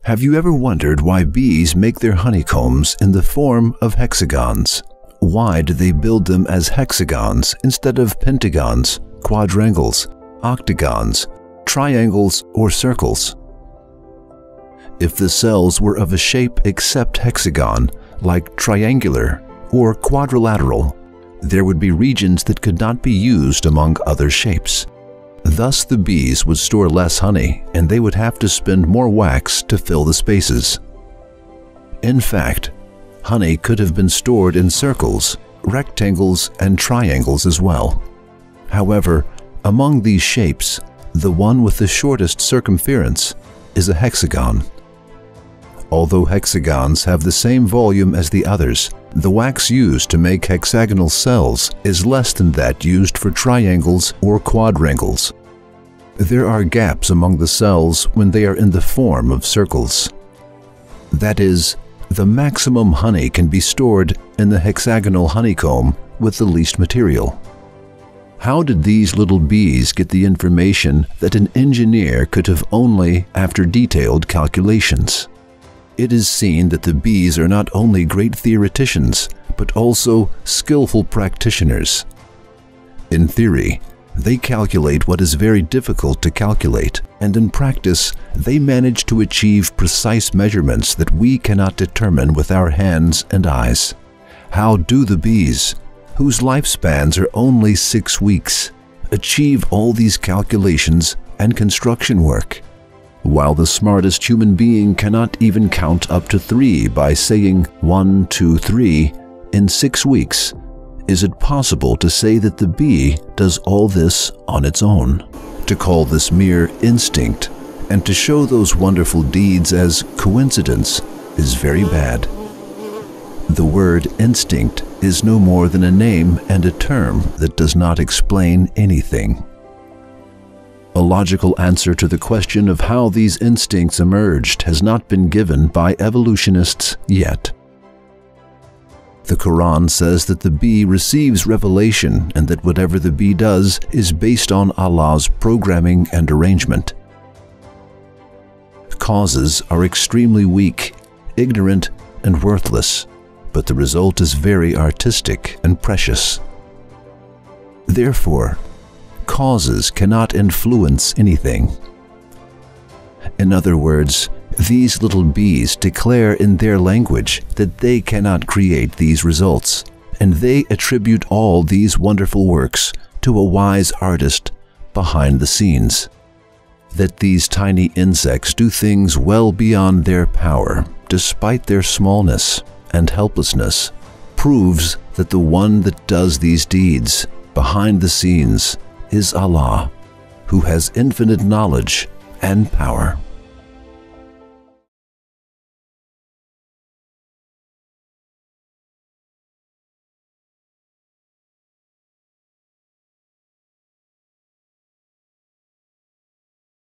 Have you ever wondered why bees make their honeycombs in the form of hexagons? Why do they build them as hexagons instead of pentagons, quadrangles, octagons, triangles, or circles? If the cells were of a shape except hexagon, like triangular or quadrilateral, there would be regions that could not be used among other shapes. Thus, the bees would store less honey and they would have to spend more wax to fill the spaces. In fact, honey could have been stored in circles, rectangles, and triangles as well. However, among these shapes, the one with the shortest circumference is a hexagon. Although hexagons have the same volume as the others, the wax used to make hexagonal cells is less than that used for triangles or quadrangles. There are gaps among the cells when they are in the form of circles. That is, the maximum honey can be stored in the hexagonal honeycomb with the least material. How did these little bees get the information that an engineer could have only after detailed calculations? It is seen that the bees are not only great theoreticians, but also skillful practitioners. In theory, they calculate what is very difficult to calculate, and in practice, they manage to achieve precise measurements that we cannot determine with our hands and eyes. How do the bees, whose lifespans are only 6 weeks, achieve all these calculations and construction work? While the smartest human being cannot even count up to 3 by saying 1, 2, 3 in 6 weeks, is it possible to say that the bee does all this on its own? To call this mere instinct and to show those wonderful deeds as coincidence is very bad. The word instinct is no more than a name and a term that does not explain anything. A logical answer to the question of how these instincts emerged has not been given by evolutionists yet. The Qur'an says that the bee receives revelation and that whatever the bee does is based on Allah's programming and arrangement. Causes are extremely weak, ignorant, and worthless, but the result is very artistic and precious. Therefore, causes cannot influence anything. In other words, these little bees declare in their language that they cannot create these results, and they attribute all these wonderful works to a wise artist behind the scenes. That these tiny insects do things well beyond their power, despite their smallness and helplessness, proves that the one that does these deeds behind the scenes is Allah, who has infinite knowledge and power.